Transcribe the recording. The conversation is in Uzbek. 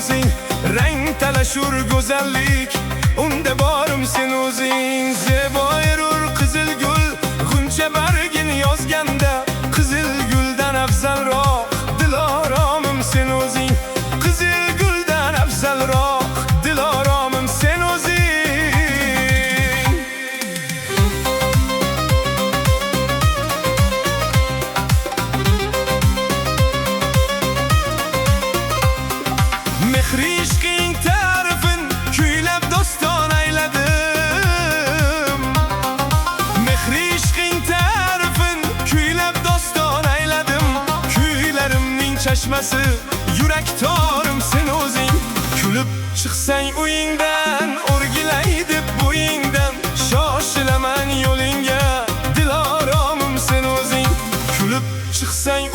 o'zing, rang talashur go'zallik, unda borim sen o'zing. Zebo erur qizil gul, g'uncha bargin yozganda, qizil guldan afzalroq diloromim sen o'zing. Qizil guldan afzalroq diloromim sen o'zing. Mehri ishqing ta'rifin kuylab doston ayladim. Mehri ishqing ta'rifin kuylab doston ayladim. Kuylarimning chashmasi, yurak torim sen o'zing. Kulib chiqsang uyingdan, o'rgilay deb bo'yingdan, shoshilaman yo'lingga, diloromim sen o'zing. Kulib chiqsang